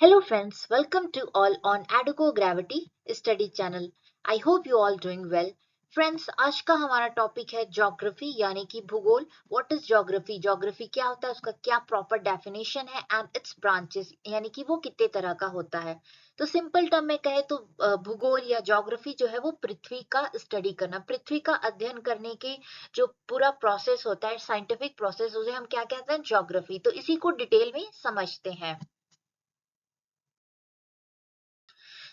Hello friends, welcome to all on Aduco Gravity Study Channel. I hope you all doing well. Friends आज का हमारा topic है geography यानी कि भूगोल. What is geography? ज्योग्राफी क्या होता है, उसका क्या प्रॉपर डेफिनेशन है एंड इट्स ब्रांचेस यानी कि वो कितने तरह का होता है. तो सिंपल टर्म में कहे तो भूगोल या ज्योग्राफी जो है वो पृथ्वी का स्टडी करना, पृथ्वी का अध्ययन करने के जो पूरा प्रोसेस होता है, साइंटिफिक प्रोसेस, उसे हम क्या कहते हैं? ज्योग्राफी. तो इसी को डिटेल में समझते हैं.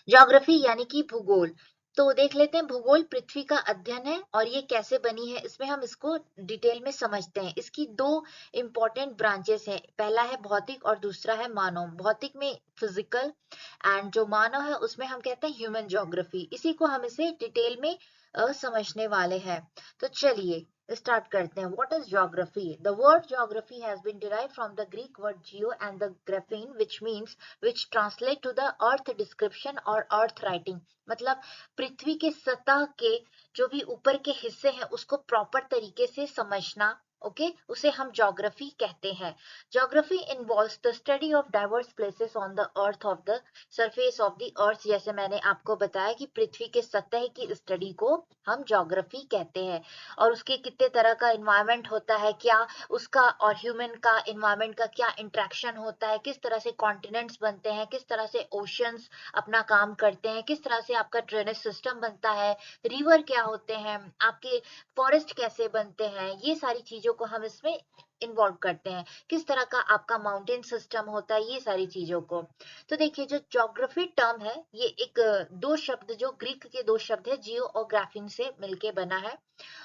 ज्योग्राफी यानी कि भूगोल. तो देख लेते हैं, भूगोल पृथ्वी का अध्ययन है और ये कैसे बनी है इसमें हम इसको डिटेल में समझते हैं. इसकी दो इंपॉर्टेंट ब्रांचेस हैं, पहला है भौतिक और दूसरा है मानव. भौतिक में फिजिकल एंड जो मानव है उसमें हम कहते हैं ह्यूमन ज्योग्राफी. इसी को हम इसे डिटेल में समझने वाले हैं. तो चलिए स्टार्ट करते हैं. What is geography? The word geography has been derived from the Greek word geo and the graphein which means which translate to the earth description और earth writing. मतलब पृथ्वी के सतह के जो भी ऊपर के हिस्से हैं उसको प्रॉपर तरीके से समझना. ओके उसे हम ज्योग्राफी कहते हैं. Geography involves the study of diverse places on the earth of the surface of the earth. जैसे मैंने आपको बताया कि पृथ्वी के सतह की स्टडी को हम ज्योग्राफी कहते हैं. और उसके कितने तरह का इन्वायरमेंट होता है, क्या उसका और ह्यूमन का इन्वायरमेंट का क्या इंटरेक्शन होता है, किस तरह से कॉन्टिनेंट्स बनते हैं, किस तरह से ओशियंस अपना काम करते हैं, किस तरह से आपका ड्रेनेज सिस्टम बनता है, रिवर क्या होते हैं, आपके फॉरेस्ट कैसे बनते हैं, ये सारी चीजों को हम इसमें इन्वॉल्व करते हैं. किस तरह का आपका माउंटेन सिस्टम होता है, ये सारी चीजों को. तो देखिए जो ज्योग्राफी टर्म है ये एक दो शब्द, जो ग्रीक के दो शब्द है जियो और ग्राफीन से मिलके बना है.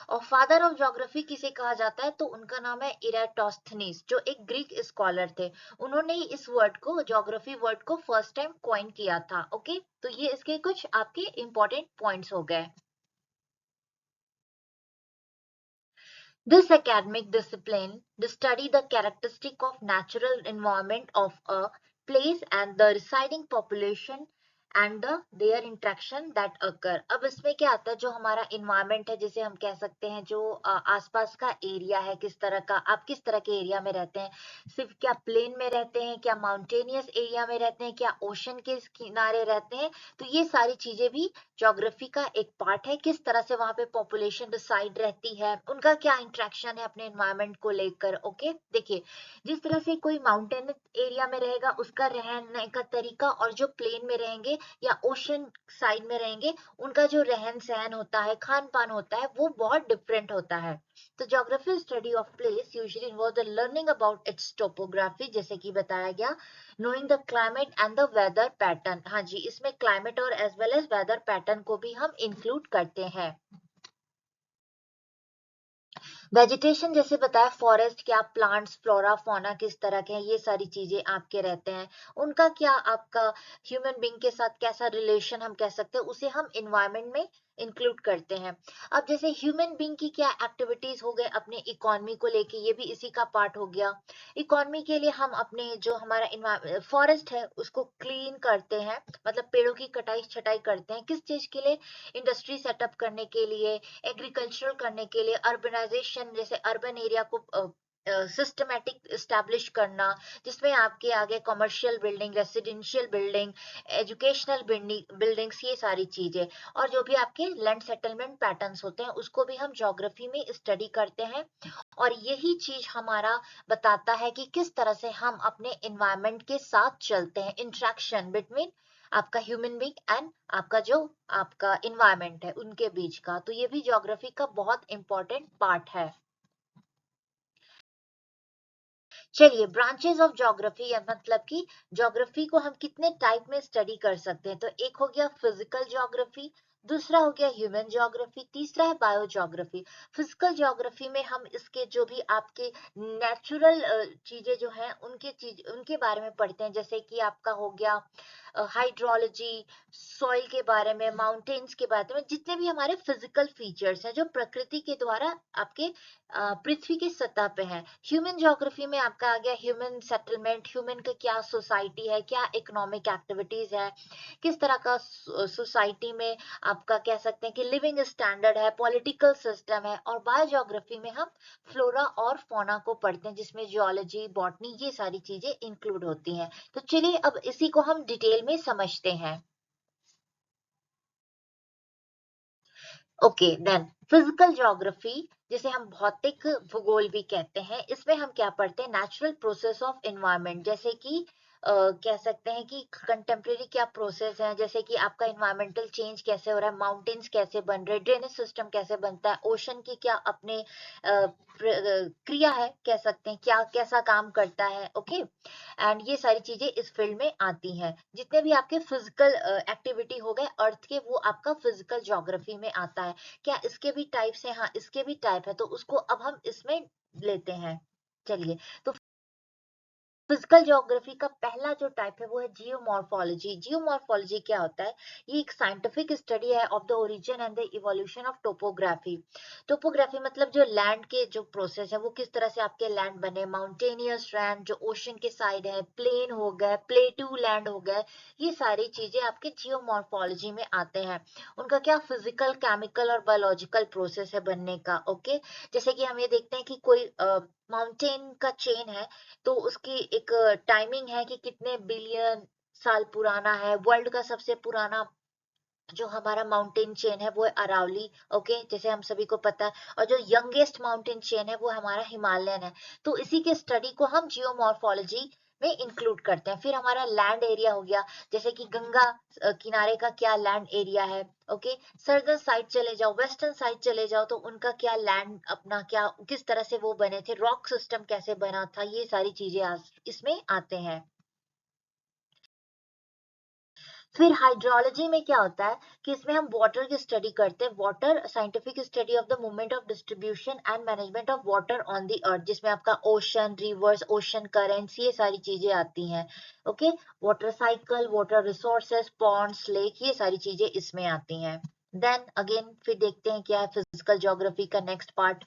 और फादर ऑफ ज्योग्राफी किसे कहा जाता है तो उनका नाम है इराटोस्थनीज, जो एक ग्रीक स्कॉलर थे. उन्होंने ही इस वर्ड को, ज्योग्राफी वर्ड को फर्स्ट टाइम कॉइन किया था. ओके तो ये इसके कुछ आपके इंपॉर्टेंट पॉइंट्स हो गए. This academic discipline to study the characteristic of natural environment of a place and the residing population and their interaction that occur. अब इसमें क्या आता है, जो हमारा environment है, जिसे हम कह सकते हैं जो आसपास का एरिया है, किस तरह का, आप किस तरह के एरिया में रहते हैं, सिर्फ क्या प्लेन में रहते हैं, क्या माउंटेनियस एरिया में रहते हैं, क्या ओशन के किनारे रहते हैं. तो ये सारी चीजें भी ज्योग्राफी का एक पार्ट है. किस तरह से वहां पे पॉपुलेशन डिसाइड रहती है, उनका क्या इंट्रैक्शन है अपने एनवायरनमेंट को लेकर. ओके देखिए जिस तरह से कोई माउंटेन एरिया में रहेगा उसका रहने का तरीका, और जो प्लेन में रहेंगे या ओशन साइड में रहेंगे उनका जो रहन सहन होता है, खान पान होता है, वो बहुत डिफरेंट होता है. तो geography study of place usually involve the learning about it's topography, जैसे कि बताया गया, knowing the climate and the weather pattern. हाँ जी, इसमें climate और as well as weather pattern को भी हम include करते हैं. वेजिटेशन जैसे बताया, फॉरेस्ट क्या, प्लांट्स, फ्लोरा, फौना किस तरह के हैं, ये सारी चीजें आपके रहते हैं. उनका क्या आपका ह्यूमन बीइंग के साथ कैसा रिलेशन हम कह सकते हैं, उसे हम इन्वायरमेंट में इंक्लूड करते हैं. अब जैसे ह्यूमन बीइंग की क्या एक्टिविटीज हो गए अपने इकोनॉमी को लेके, ये भी इसी का पार्ट हो गया. इकोनॉमी के लिए हम अपने जो हमारा फॉरेस्ट है उसको क्लीन करते हैं, मतलब पेड़ों की कटाई छटाई करते हैं. किस चीज के लिए? इंडस्ट्री सेटअप करने के लिए, एग्रीकल्चरल करने के लिए, अर्बनाइजेशन जैसे अर्बन एरिया को सिस्टमेटिक स्टैब्लिश करना, जिसमें आपके आगे commercial building, residential building, educational buildings, ये सारी चीजें. और जो भी आपके लैंड सेटलमेंट पैटर्न्स होते हैं उसको भी हम ज्योग्राफी में स्टडी करते हैं. और यही चीज हमारा बताता है कि किस तरह से हम अपने एनवायरनमेंट के साथ चलते हैं, इंट्रैक्शन बिटवीन आपका ह्यूमन बीइंग एंड आपका जो आपका इन्वायरमेंट है उनके बीच का. तो ये भी ज्योग्राफी का बहुत इंपॉर्टेंट पार्ट है. चलिए ब्रांचेस ऑफ ज्योग्राफी, या मतलब कि ज्योग्राफी को हम कितने टाइप में स्टडी कर सकते हैं. तो एक हो गया फिजिकल ज्योग्राफी, दूसरा हो गया ह्यूमन ज्योग्राफी, तीसरा है बायो ज्योग्राफी. फिजिकल ज्योग्राफी में हम इसके जो भी आपके नेचुरल चीजें जो हैं उनके बारे में पढ़ते हैं, जैसे कि आपका हो गया हाइड्रोलॉजी, सॉइल के बारे में, माउंटेन्स के बारे में, जितने भी हमारे फिजिकल फीचर्स हैं जो प्रकृति के द्वारा आपके पृथ्वी की सतह पे है। ह्यूमन ज्योग्राफी में आपका आ गया ह्यूमन सेटलमेंट, ह्यूमन का क्या सोसाइटी है, क्या इकोनॉमिक एक्टिविटीज है, किस तरह का सोसाइटी में आपका कह सकते हैं कि लिविंग स्टैंडर्ड है, पॉलिटिकल सिस्टम है। और बायोज्योग्राफी में हम फ्लोरा और फौना को पढ़ते हैं जिसमें जियोलॉजी, बॉटनी, ये सारी चीजें इंक्लूड होती हैं। तो चलिए अब इसी को हम डिटेल में समझते हैं। ओके देन फिजिकल ज्योग्राफी, जिसे हम भौतिक भूगोल भी कहते हैं, इसमें हम क्या पढ़ते हैं, नेचुरल प्रोसेस ऑफ एनवायरनमेंट, जैसे कि कह सकते हैं कि कंटेम्प्रेरी क्या प्रोसेस है, जैसे कि आपका इन्वायरमेंटल चेंज कैसे हो रहा है, माउंटेन्स कैसे बन रहे हैं, ड्रेनेज सिस्टम कैसे बनता है, ओशन की क्या अपने क्रिया है, कह सकते हैं क्या कैसा काम करता है। ओके एंड ये सारी चीजें इस फील्ड में आती हैं। जितने भी आपके फिजिकल एक्टिविटी हो गए अर्थ के, वो आपका फिजिकल ज्योग्राफी में आता है। क्या इसके भी टाइप्स हैं? हाँ, इसके भी टाइप है, तो उसको अब हम इसमें लेते हैं। चलिए, तो फिजिकल ज्योग्राफी का पहला जो टाइप है वो है जियोमॉर्फोलॉजी। जियोमॉर्फोलॉजी क्या होता है? ये एक साइंटिफिक स्टडी है of the origin and the evolution of topography. Topography मतलब जो लैंड के जो प्रोसेस है, वो किस तरह से आपके लैंड बने, माउंटेनियस लैंड जो ओशन के साइड है, प्लेन हो गए, प्लेट्यू लैंड हो गए, ये सारी चीजें आपके जियोमॉर्फोलॉजी में आते हैं। उनका क्या फिजिकल, केमिकल और बायोलॉजिकल प्रोसेस है बनने का। ओके, जैसे कि हम ये देखते हैं कि कोई माउंटेन का चेन है, तो उसकी एक टाइमिंग है कि कितने बिलियन साल पुराना है। वर्ल्ड का सबसे पुराना जो हमारा माउंटेन चेन है वो है अरावली। ओके, जैसे हम सभी को पता है। और जो यंगेस्ट माउंटेन चेन है वो हमारा हिमालयन है। तो इसी के स्टडी को हम जियोमॉर्फोलॉजी में इंक्लूड करते हैं। फिर हमारा लैंड एरिया हो गया, जैसे कि गंगा किनारे का क्या लैंड एरिया है। ओके, सर्दर्न साइड चले जाओ, वेस्टर्न साइड चले जाओ, तो उनका क्या लैंड, अपना क्या, किस तरह से वो बने थे, रॉक सिस्टम कैसे बना था, ये सारी चीजें इसमें आते हैं। फिर हाइड्रोलॉजी में क्या होता है कि इसमें हम वाटर की स्टडी करते हैं। Water scientific study of the movement of distribution and management of water on the earth, जिसमें आपका ओशन, रिवर्स, ओशन करेंट्स, ये सारी चीजें आती हैं। Okay, water cycle, water resources, ponds, lake, ये सारी चीजें इसमें आती हैं। देन अगेन फिर देखते हैं क्या है फिजिकल ज्योग्राफी का next part,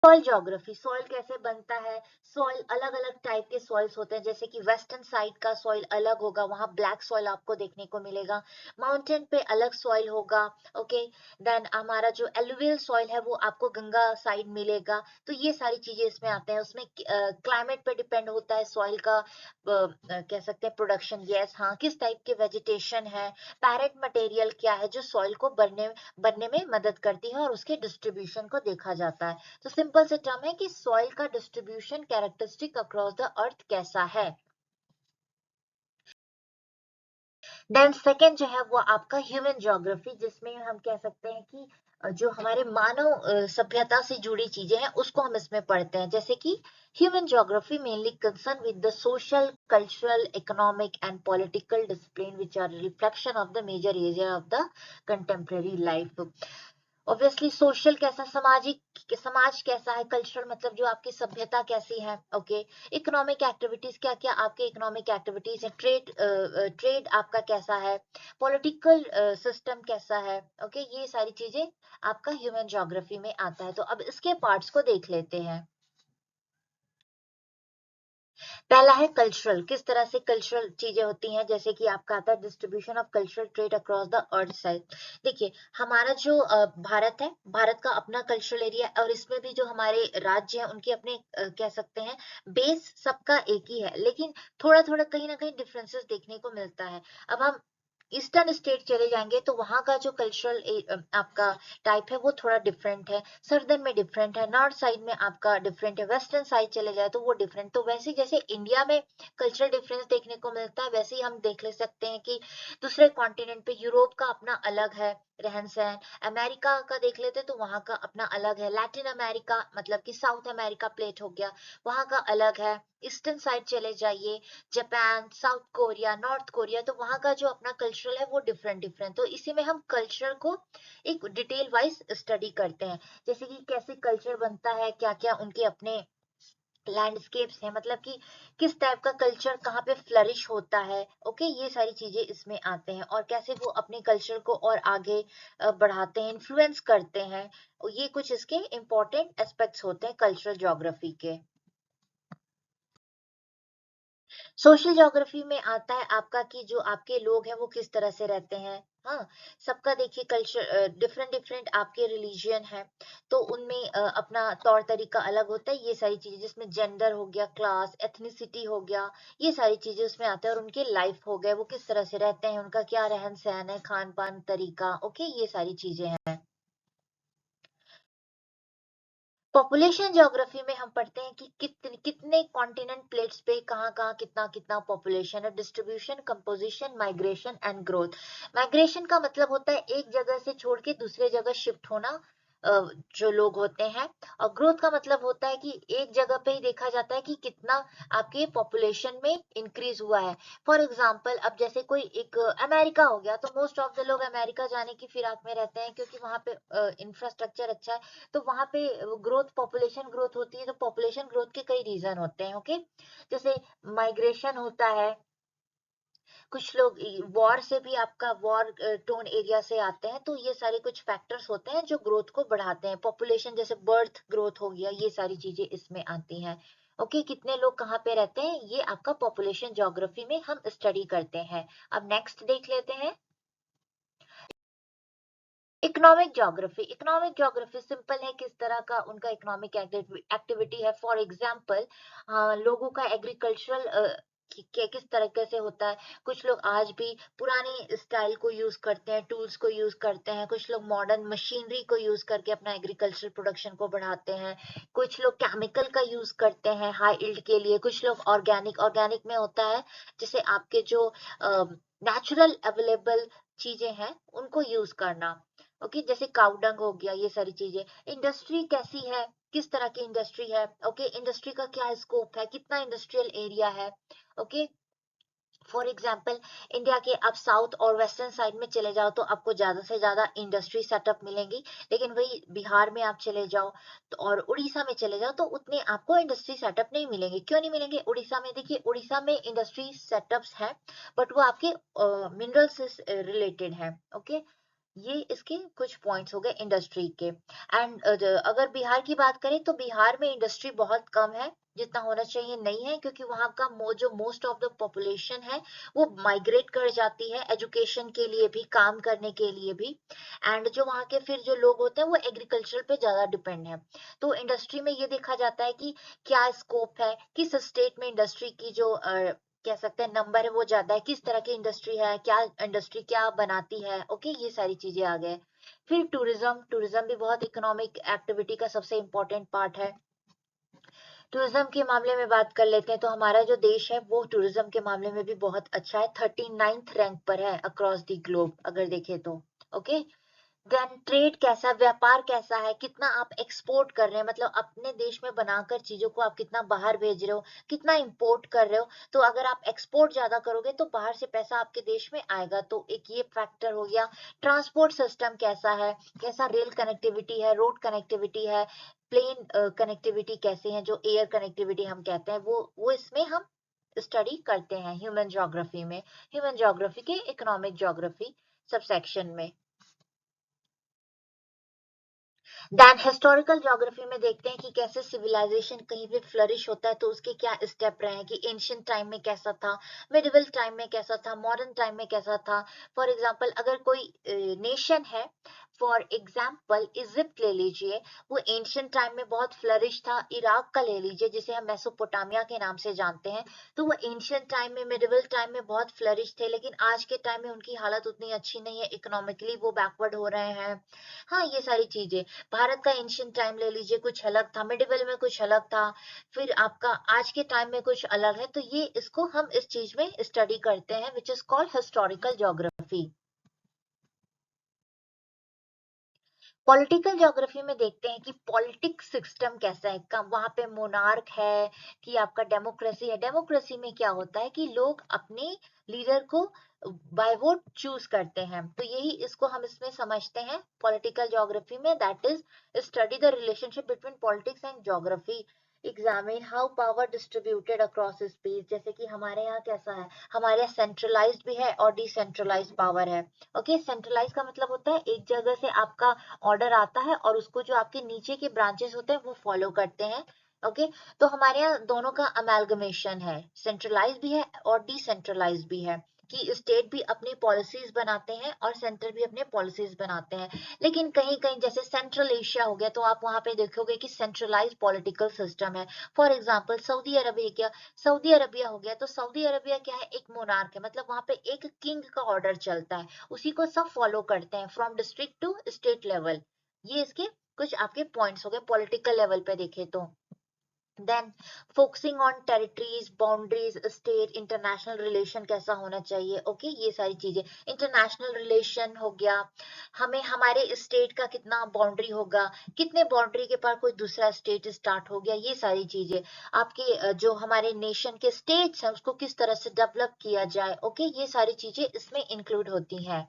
soil geography. Soil कैसे बनता है? सॉइल अलग अलग टाइप के सॉइल्स होते हैं, जैसे कि वेस्टर्न साइड का सॉइल अलग होगा, वहां ब्लैक सॉइल आपको देखने को मिलेगा। माउंटेन पे अलग सॉइल होगा। ओके, देन हमारा जो एलुवियल सॉइल है वो आपको गंगा साइड मिलेगा। तो ये सारी चीजें इसमें आते हैं। उसमें क्लाइमेट पे डिपेंड होता है सॉइल का, कह सकते हैं प्रोडक्शन। यस, हाँ, किस टाइप के वेजिटेशन है, पैरेट मटेरियल क्या है जो सॉइल को बनने में मदद करती है, और उसके डिस्ट्रीब्यूशन को देखा जाता है। तो सिंपल से टर्म है कि सॉइल का distribution characteristic across the earth कैसा है। देन सेकेंड जो है वो आपका ह्यूमन ज्योग्राफी, जिसमें हम कह सकते हैं कि जो हमारे मानव सभ्यता से जुड़ी चीजें हैं उसको हम इसमें पढ़ते हैं। जैसे कि human geography mainly concern with the social, cultural, economic and political discipline which are reflection of the major area of the contemporary life. Obviously social कैसा, सामाजिक, समाज कैसा है, कल्चरल मतलब जो आपकी सभ्यता कैसी है। ओके, इकोनॉमिक एक्टिविटीज, क्या क्या आपके इकोनॉमिक एक्टिविटीज है, ट्रेड आपका कैसा है, पॉलिटिकल सिस्टम कैसा है। ओके, ये सारी चीजें आपका ह्यूमन ज्योग्राफी में आता है। तो अब इसके पार्ट्स को देख लेते हैं। पहला है कल्चरल, किस तरह से कल्चरल चीजें होती हैं, जैसे कि आपका आता है distribution of cultural trade across the earth side. देखिए, हमारा जो भारत है, भारत का अपना कल्चरल एरिया, और इसमें भी जो हमारे राज्य हैं उनके अपने कह सकते हैं बेस सबका एक ही है, लेकिन थोड़ा थोड़ा कहीं ना कहीं डिफरेंसेस देखने को मिलता है। अब हम ईस्टर्न स्टेट चले जाएंगे तो वहां का जो कल्चरल आपका टाइप है वो थोड़ा डिफरेंट है, सर्दर्न में डिफरेंट है, नॉर्थ साइड में आपका डिफरेंट है, वेस्टर्न साइड चले जाए तो वो डिफरेंट। तो वैसे जैसे इंडिया में कल्चरल डिफरेंस देखने को मिलता है, वैसे ही हम देख ले सकते हैं कि दूसरे कॉन्टिनेंट पे यूरोप का अपना अलग है रहन सहन, अमेरिका का देख लेते तो वहां का अपना अलग है, लैटिन अमेरिका मतलब कि साउथ अमेरिका प्लेट हो गया, वहां का अलग है। ईस्टर्न साइड चले जाइए, Japan, south Korea, north Korea, तो वहां का जो अपना कल्चरल है वो डिफरेंट डिफरेंट। तो इसी में हम कल्चर को एक डिटेल वाइज स्टडी करते हैं, जैसे कि कैसे कल्चर बनता है, क्या क्या उनके अपने लैंडस्केप्स है, मतलब कि किस टाइप का कल्चर कहाँ पे फ्लरिश होता है। ओके, ये सारी चीजें इसमें आते हैं, और कैसे वो अपने कल्चर को और आगे बढ़ाते हैं, इन्फ्लुएंस करते हैं। ये कुछ इसके इम्पोर्टेंट एस्पेक्ट्स होते हैं कल्चरल ज्योग्राफी के। सोशल ज्योग्राफी में आता है आपका कि जो आपके लोग हैं वो किस तरह से रहते हैं। हाँ, सबका देखिए कल्चर डिफरेंट डिफरेंट, आपके रिलीजियन है तो उनमें अपना तौर तरीका अलग होता है। ये सारी चीजें जिसमें जेंडर हो गया, क्लास, एथनिसिटी हो गया, ये सारी चीजें उसमें आते हैं, और उनके लाइफ हो गए, वो किस तरह से रहते हैं, उनका क्या रहन सहन है, खान पान तरीका। ओके, ये सारी चीजें हैं। पॉपुलेशन ज्योग्राफी में हम पढ़ते हैं कि कितने कॉन्टिनेंट प्लेट्स पे कहाँ कहाँ कितना कितना पॉपुलेशन है, distribution, composition, migration and growth. Migration का मतलब होता है एक जगह से छोड़ के दूसरे जगह शिफ्ट होना, जो लोग होते हैं। और ग्रोथ का मतलब होता है कि एक जगह पे ही देखा जाता है कि कितना आपके पॉपुलेशन में इंक्रीज हुआ है। फॉर एग्जाम्पल, अब जैसे कोई एक अमेरिका हो गया, तो मोस्ट ऑफ द लोग अमेरिका जाने की फिराक में रहते हैं क्योंकि वहां पे इंफ्रास्ट्रक्चर अच्छा है। तो वहां पे ग्रोथ, पॉपुलेशन ग्रोथ होती है, तो पॉपुलेशन ग्रोथ के कई रीजन होते हैं। ओके, जैसे माइग्रेशन होता है, कुछ लोग वॉर से भी, आपका वॉर टोन एरिया से आते हैं, तो ये सारे कुछ फैक्टर्स होते हैं जो ग्रोथ को बढ़ाते हैं। पॉपुलेशन जैसे बर्थ ग्रोथ हो गया, ये सारी चीजें इसमें आती हैं। ओके, कितने लोग कहाँ पे रहते हैं, ये आपका पॉपुलेशन ज्योग्राफी में हम स्टडी करते हैं। अब नेक्स्ट देख लेते हैं economic geography. Economic geography simple है, किस तरह का उनका इकोनॉमिक एक्टिविटी है। फॉर एग्जांपल, लोगों का एग्रीकल्चरल किस तरीके से होता है। कुछ लोग आज भी पुराने स्टाइल को यूज करते हैं, टूल्स को यूज करते हैं। कुछ लोग मॉडर्न मशीनरी को यूज करके अपना एग्रीकल्चर प्रोडक्शन को बढ़ाते हैं। कुछ लोग केमिकल का यूज करते हैं हाई इल्ड के लिए। कुछ लोग ऑर्गेनिक, ऑर्गेनिक में होता है जैसे आपके जो नेचुरल अवेलेबल चीजें हैं उनको यूज करना। ओके, जैसे काउडंग हो गया, ये सारी चीजें। इंडस्ट्री कैसी है, किस तरह की इंडस्ट्री है। ओके, इंडस्ट्री का क्या स्कोप है, कितना इंडस्ट्रियल एरिया है। ओके, फॉर एग्जाम्पल, इंडिया के आप साउथ और वेस्टर्न साइड में चले जाओ तो आपको ज्यादा से ज्यादा इंडस्ट्री सेटअप मिलेंगी। लेकिन वही बिहार में आप चले जाओ तो, और उड़ीसा में चले जाओ, तो उतने आपको इंडस्ट्री सेटअप नहीं मिलेंगे। क्यों नहीं मिलेंगे? उड़ीसा में देखिए, उड़ीसा में इंडस्ट्री सेटअप्स है, बट वो आपके मिनरल से रिलेटेड है। ओके, ये इसके कुछ पॉइंट्स हो गए इंडस्ट्री के। एंड अगर बिहार की बात करें तो बिहार में इंडस्ट्री बहुत कम है, जितना होना चाहिए नहीं है, क्योंकि वहां का जो मोस्ट ऑफ द पॉपुलेशन है वो माइग्रेट कर जाती है एजुकेशन के लिए भी, काम करने के लिए भी। एंड जो वहाँ के फिर जो लोग होते हैं वो एग्रीकल्चर पे ज्यादा डिपेंड है। तो इंडस्ट्री में ये देखा जाता है कि क्या स्कोप है, किस स्टेट में इंडस्ट्री की जो कह सकते हैं नंबर है वो ज्यादा है, किस तरह की इंडस्ट्री है, क्या इंडस्ट्री क्या बनाती है। ओके, ये सारी चीजें आ गए। फिर टूरिज्म, टूरिज्म भी बहुत इकोनॉमिक एक्टिविटी का सबसे इम्पोर्टेंट पार्ट है। टूरिज्म के मामले में बात कर लेते हैं तो हमारा जो देश है वो टूरिज्म के मामले में भी बहुत अच्छा है, 39th रैंक पर है अक्रॉस द ग्लोब अगर देखें तो। ओके, देन ट्रेड कैसा, व्यापार कैसा है, कितना आप एक्सपोर्ट कर रहे हैं, मतलब अपने देश में बनाकर चीजों को आप कितना बाहर भेज रहे हो, कितना इंपोर्ट कर रहे हो। तो अगर आप एक्सपोर्ट ज्यादा करोगे तो बाहर से पैसा आपके देश में आएगा, तो एक ये फैक्टर हो गया। ट्रांसपोर्ट सिस्टम कैसा है, कैसा रेल कनेक्टिविटी है, रोड कनेक्टिविटी है, प्लेन कनेक्टिविटी कैसे है, जो एयर कनेक्टिविटी हम कहते हैं, वो इसमें हम स्टडी करते हैं ह्यूमन ज्योग्राफी में, ह्यूमन ज्योग्राफी के इकोनॉमिक ज्योग्राफी सबसेक्शन में। देन हिस्टोरिकल ज्योग्राफी में देखते हैं कि कैसे सिविलाइजेशन कहीं पे फ्लरिश होता है, तो उसके क्या स्टेप रहे हैं, कि एंशियंट टाइम में कैसा था, मिडिवल टाइम में कैसा था, मॉडर्न टाइम में कैसा था। फॉर एग्जांपल, अगर कोई नेशन है, फॉर एग्जांपल इजिप्ट ले लीजिए, वो एंशियंट टाइम में बहुत फ्लरिश था। इराक का ले लीजिए, जिसे हम मेसोपोटामिया के नाम से जानते हैं, तो वो एंशियंट टाइम में, मिडिवल टाइम में बहुत फ्लरिश थे। लेकिन आज के टाइम में उनकी हालत उतनी अच्छी नहीं है, इकोनॉमिकली वो बैकवर्ड हो रहे हैं। हाँ, ये सारी चीजें। भारत का एंशियंट टाइम ले लीजिए, कुछ अलग था, मिडिवल में कुछ अलग था, फिर आपका आज के टाइम में कुछ अलग है। तो ये इसको हम इस चीज में स्टडी करते हैं, which is called historical geography. Political geography में देखते हैं कि पॉलिटिक्स सिस्टम कैसा है, कब वहां पे मोनार्क है कि आपका डेमोक्रेसी है। डेमोक्रेसी में क्या होता है कि लोग अपने लीडर को बाय वोट चूज करते हैं, तो यही इसको हम इसमें समझते हैं पॉलिटिकल ज्योग्राफी में, that is study the relationship between politics and geography. Examine how power distributed across space, जैसे कि हमारे यहाँ कैसा है, हमारे यहाँ सेंट्रलाइज्ड भी है और डिसेंट्रलाइज्ड पावर है। ओके, सेंट्रलाइज का मतलब होता है एक जगह से आपका ऑर्डर आता है और उसको जो आपके नीचे के ब्रांचेस होते हैं वो फॉलो करते हैं। ओके, तो हमारे यहाँ दोनों का अमेलगमेशन है, सेंट्रलाइज भी है और डिसेंट्रलाइज भी है, कि स्टेट भी अपनी पॉलिसीज बनाते हैं और सेंटर भी अपने पॉलिसीज बनाते हैं। लेकिन कहीं कहीं जैसे सेंट्रल एशिया हो गया तो आप वहां पे देखोगे कि सेंट्रलाइज पॉलिटिकल सिस्टम है। फॉर एग्जांपल सऊदी अरबिया हो गया, तो सऊदी अरबिया क्या है, एक मोनार्क है, मतलब वहां पे एक किंग का ऑर्डर चलता है, उसी को सब फॉलो करते हैं from district to state level. ये इसके कुछ आपके पॉइंट्स हो गए पॉलिटिकल लेवल पे देखे तो। Then focusing on territories, boundaries, state, international relation कैसा होना चाहिए। ओके, ये सारी चीजें, इंटरनेशनल रिलेशन हो गया, हमें हमारे स्टेट का कितना बाउंड्री होगा, कितने बाउंड्री के पार कोई दूसरा स्टेट स्टार्ट हो गया, ये सारी चीजें आपके जो हमारे नेशन के स्टेट्स हैं उसको किस तरह से डेवलप किया जाए। ओके, ये सारी चीजें इसमें इंक्लूड होती हैं।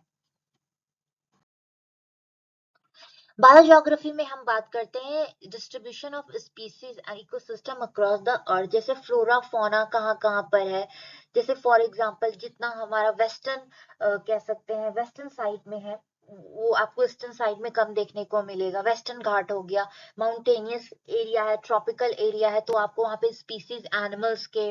बायोज्योग्राफी में हम बात करते हैं distribution of species and ecosystem across the earth, जैसे फ्लोरा फौना कहाँ कहाँ पर है। जैसे फॉर एग्जांपल जितना हमारा वेस्टर्न कह सकते हैं वेस्टर्न साइड में है, वो आपको ईस्टर्न साइड में कम देखने को मिलेगा। वेस्टर्न घाट हो गया, माउंटेनियस एरिया है, ट्रॉपिकल एरिया है, तो आपको वहाँ पे स्पीसीज एनिमल्स के,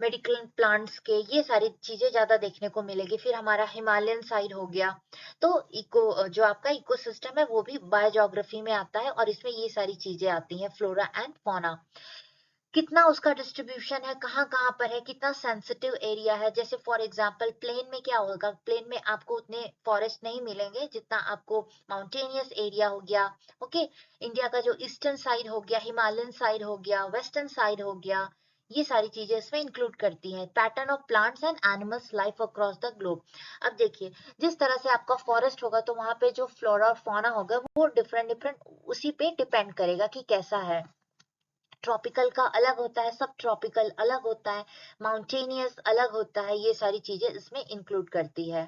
मेडिकल प्लांट्स के, ये सारी चीजें ज्यादा देखने को मिलेगी। फिर हमारा हिमालयन साइड हो गया, तो इको जो आपका इकोसिस्टम है वो भी बायोज्योग्राफी में आता है और इसमें ये सारी चीजें आती हैं, फ्लोरा एंड फौना। कितना उसका डिस्ट्रीब्यूशन है, कहाँ कहाँ पर है, कितना सेंसिटिव एरिया है। जैसे फॉर एग्जांपल प्लेन में क्या होगा, प्लेन में आपको उतने फॉरेस्ट नहीं मिलेंगे जितना आपको माउंटेनियस एरिया हो गया। ओके, इंडिया का जो ईस्टर्न साइड हो गया, हिमालयन साइड हो गया, वेस्टर्न साइड हो गया, ये सारी चीजें इसमें इंक्लूड करती हैं। Pattern of plants and animals life across the globe. अब देखिए, जिस तरह से आपका फॉरेस्ट होगा तो वहां पे जो फ्लोरा और फौना होगा वो डिफरेंट डिफरेंट उसी पे डिपेंड करेगा कि कैसा है। ट्रॉपिकल का अलग होता है, सब ट्रॉपिकल अलग होता है, माउंटेनियस अलग होता है, ये सारी चीजें इसमें इंक्लूड करती है।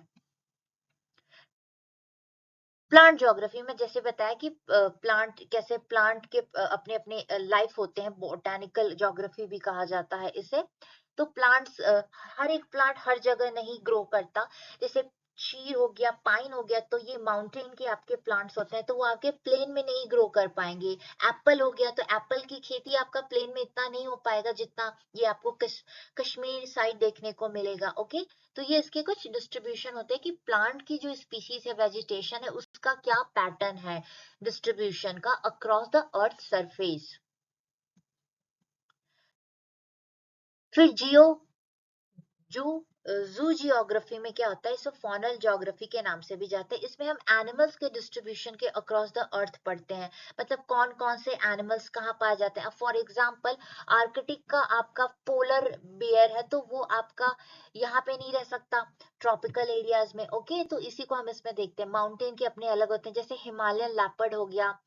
प्लांट ज्योग्राफी में जैसे बताया कि प्लांट कैसे, प्लांट के अपने अपने लाइफ होते हैं, बोटानिकल ज्योग्राफी भी कहा जाता है इसे। तो प्लांट्स, हर एक प्लांट हर जगह नहीं ग्रो करता। जैसे चीड़ हो गया, पाइन हो गया, तो ये माउंटेन के आपके प्लांट्स होते हैं, तो वो आपके प्लेन में नहीं ग्रो कर पाएंगे। एप्पल हो गया, तो एप्पल की खेती आपका प्लेन में इतना नहीं हो पाएगा जितना ये आपको कश्मीर साइड देखने को मिलेगा। ओके, तो ये इसके कुछ डिस्ट्रीब्यूशन होते हैं कि प्लांट की जो स्पीशीज है, वेजिटेशन है, उसका क्या पैटर्न है डिस्ट्रीब्यूशन का अक्रॉस द अर्थ सरफेस। फिर जियो जो जू जियोग्राफी में क्या होता है, इसे फॉनल ज्योग्राफी के नाम से भी जाते हैं। इसमें हम एनिमल्स के डिस्ट्रीब्यूशन के अक्रॉस द अर्थ पढ़ते हैं, मतलब कौन कौन से एनिमल्स कहाँ पाए जाते हैं। फॉर एग्जांपल आर्कटिक का आपका पोलर बियर है, तो वो आपका यहाँ पे नहीं रह सकता, ट्रॉपिकल एरियाज में। ओके, तो इसी को हम इसमें देखते हैं। माउंटेन के अपने अलग होते हैं, जैसे हिमालयन लेपर्ड हो गया,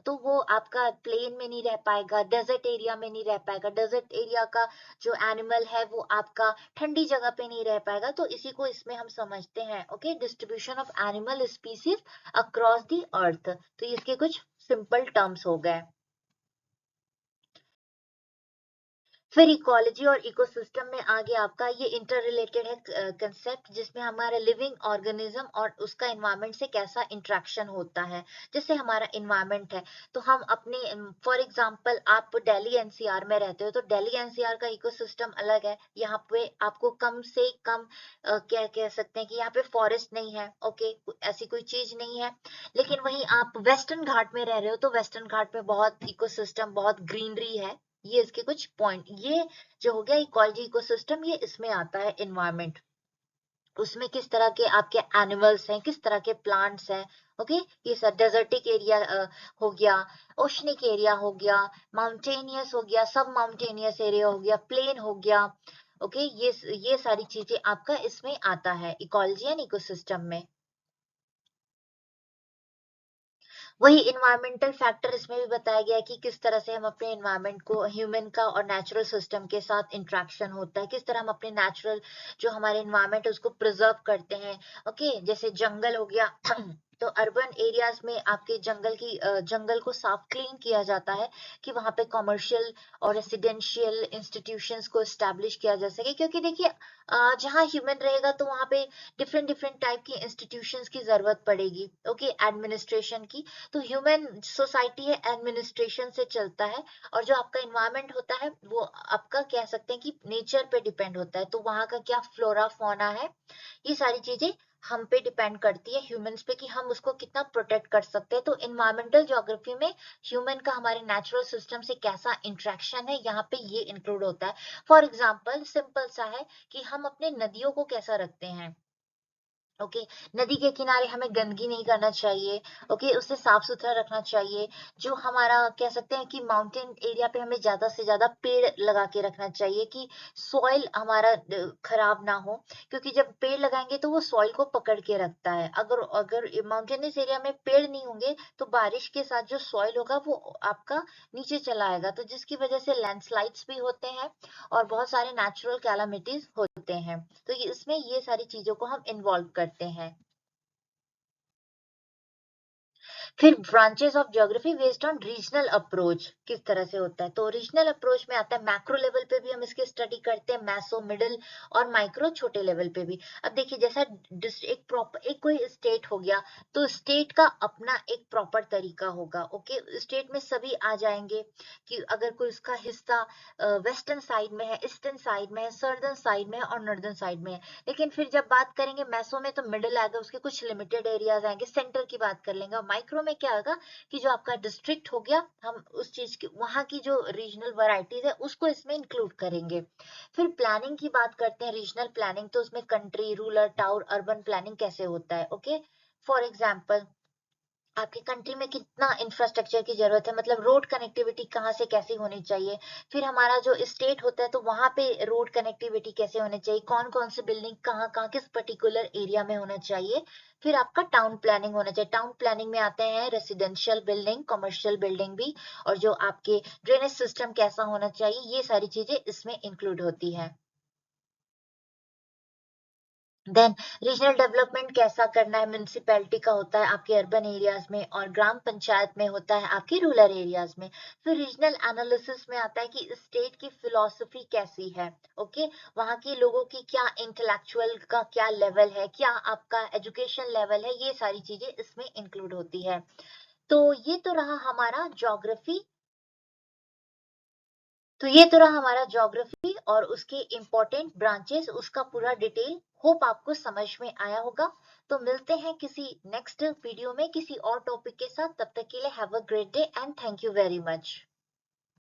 तो वो आपका प्लेन में नहीं रह पाएगा, डेजर्ट एरिया में नहीं रह पाएगा। डेजर्ट एरिया का जो एनिमल है वो आपका ठंडी जगह पे नहीं रह पाएगा, तो इसी को इसमें हम समझते हैं। Okay, distribution of animal species across the earth, तो इसके कुछ सिंपल टर्म्स हो गए। फिर इकोलॉजी और इकोसिस्टम में आगे आपका ये इंटर रिलेटेड है कंसेप्ट, जिसमें हमारा लिविंग ऑर्गेनिज्म और उसका एनवायरनमेंट से कैसा इंटरेक्शन होता है। जैसे हमारा एनवायरनमेंट है, तो हम अपने, फॉर एग्जांपल आप दिल्ली एनसीआर में रहते हो, तो दिल्ली एनसीआर का इकोसिस्टम अलग है। यहाँ पे आपको कम से कम क्या कह सकते हैं कि यहाँ पे फॉरेस्ट नहीं है। ओके, ऐसी कोई चीज नहीं है। लेकिन वहीं आप वेस्टर्न घाट में रह रहे हो, तो वेस्टर्न घाट में बहुत इकोसिस्टम, बहुत ग्रीनरी है। ये इसके कुछ पॉइंट, ये जो हो गया इकोलॉजी इकोसिस्टम, ये इसमें आता है एनवायरनमेंट। उसमें किस तरह के आपके एनिमल्स हैं, किस तरह के प्लांट्स हैं। ओके, ये सब डेजर्टिक एरिया हो गया, ओशनिक एरिया हो गया, माउंटेनियस हो गया, सब माउंटेनियस एरिया हो गया, प्लेन हो गया। ओके, ये सारी चीजें आपका इसमें आता है इकोलॉजी एंड इकोसिस्टम में। वही इन्वायरमेंटल फैक्टर इसमें भी बताया गया है कि किस तरह से हम अपने इन्वायरमेंट को, ह्यूमन का और नेचुरल सिस्टम के साथ इंटरेक्शन होता है, किस तरह हम अपने नेचुरल जो हमारे इन्वायरमेंट है उसको प्रिजर्व करते हैं। ओके, जैसे जंगल हो गया तो अर्बन एरियाज में आपके जंगल को साफ क्लीन किया जाता है कि वहां पे कॉमर्शियल और रेसिडेंशियल इंस्टीट्यूशंस को एस्टैब्लिश किया जा सके, क्योंकि देखिए जहाँ ह्यूमन रहेगा तो वहां पे डिफरेंट डिफरेंट टाइप की इंस्टीट्यूशंस की जरूरत पड़ेगी, ओके, एडमिनिस्ट्रेशन की। तो ह्यूमन सोसाइटी है एडमिनिस्ट्रेशन से चलता है, और जो आपका इन्वायरमेंट होता है वो आपका कह सकते हैं कि नेचर पे डिपेंड होता है, तो वहाँ का क्या फ्लोरा फौना है, ये सारी चीजें हम पे डिपेंड करती है, ह्यूमंस पे, कि हम उसको कितना प्रोटेक्ट कर सकते हैं। तो इन्वायरमेंटल ज्योग्राफी में ह्यूमन का हमारे नेचुरल सिस्टम से कैसा इंटरेक्शन है, यहाँ पे ये इंक्लूड होता है। फॉर एग्जाम्पल सिंपल सा है कि हम अपने नदियों को कैसा रखते हैं, ओके, नदी के किनारे हमें गंदगी नहीं करना चाहिए, ओके, उसे साफ सुथरा रखना चाहिए। जो हमारा कह सकते हैं कि माउंटेन एरिया पे हमें ज्यादा से ज्यादा पेड़ लगा के रखना चाहिए कि सॉइल हमारा खराब ना हो, क्योंकि जब पेड़ लगाएंगे तो वो सॉइल को पकड़ के रखता है। अगर अगर माउंटेनस एरिया में पेड़ नहीं होंगे तो बारिश के साथ जो सॉइल होगा वो आपका नीचे चला आएगा, तो जिसकी वजह से लैंडस्लाइड्स भी होते हैं और बहुत सारे नेचुरल कैलामिटीज होते हैं। तो इसमें ये सारी चीजों को हम इन्वॉल्व करते हैं। फिर branches of geography based on regional approach किस तरह से होता है, तो रीजनल अप्रोच में आता है मैक्रो लेवल पे भी हम इसकी स्टडी करते हैं, मैसो मिडिल और माइक्रो छोटे लेवल पे भी। अब देखिए जैसा एक प्रॉपर एक कोई स्टेट हो गया, तो स्टेट का अपना एक प्रॉपर तरीका होगा, ओके, स्टेट में सभी आ जाएंगे कि अगर कोई उसका हिस्सा वेस्टर्न साइड में है, ईस्टर्न साइड में है, सर्दर्न साइड में है और नॉर्दर्न साइड में है। लेकिन फिर जब बात करेंगे मैसो में तो मिडिल आएगा, उसके कुछ लिमिटेड एरियाज आएंगे, सेंटर की बात कर लेंगे, और माइक्रो में क्या होगा कि जो आपका डिस्ट्रिक्ट हो गया, हम उस चीज की वहां की जो रीजनल वैरायटीज है उसको इसमें इंक्लूड करेंगे। फिर प्लानिंग की बात करते हैं, रीजनल प्लानिंग, तो उसमें country rural town urban planning कैसे होता है, ओके। फॉर एग्जाम्पल आपके कंट्री में कितना इंफ्रास्ट्रक्चर की जरूरत है, मतलब रोड कनेक्टिविटी कहाँ से कैसी होनी चाहिए। फिर हमारा जो स्टेट होता है तो वहां पे रोड कनेक्टिविटी कैसे होनी चाहिए, कौन कौन सी बिल्डिंग कहाँ कहाँ किस पर्टिकुलर एरिया में होना चाहिए। फिर आपका टाउन प्लानिंग होना चाहिए, टाउन प्लानिंग में आते हैं रेसिडेंशियल बिल्डिंग, कमर्शियल बिल्डिंग भी, और जो आपके ड्रेनेज सिस्टम कैसा होना चाहिए, ये सारी चीजें इसमें इंक्लूड होती है। देन रीजनल डेवलपमेंट कैसा करना है, म्यूनिसिपैलिटी का होता है आपके अर्बन एरियाज में, और ग्राम पंचायत में होता है आपके रूरल एरियाज में। फिर रीजनल एनालिसिस में आता है कि स्टेट की फिलॉसफी कैसी है, ओके, वहाँ के लोगों की क्या इंटेलेक्चुअल का क्या लेवल है, क्या आपका एजुकेशन लेवल है, ये सारी चीजें इसमें इंक्लूड होती है। तो ये तो रहा हमारा ज्योग्राफी, तो ये तो रहा हमारा ज्योग्राफी और उसके इम्पोर्टेंट ब्रांचेस, उसका पूरा डिटेल, होप आपको समझ में आया होगा। तो मिलते हैं किसी नेक्स्ट वीडियो में किसी और टॉपिक के साथ, तब तक के लिए have a great day and thank you very much.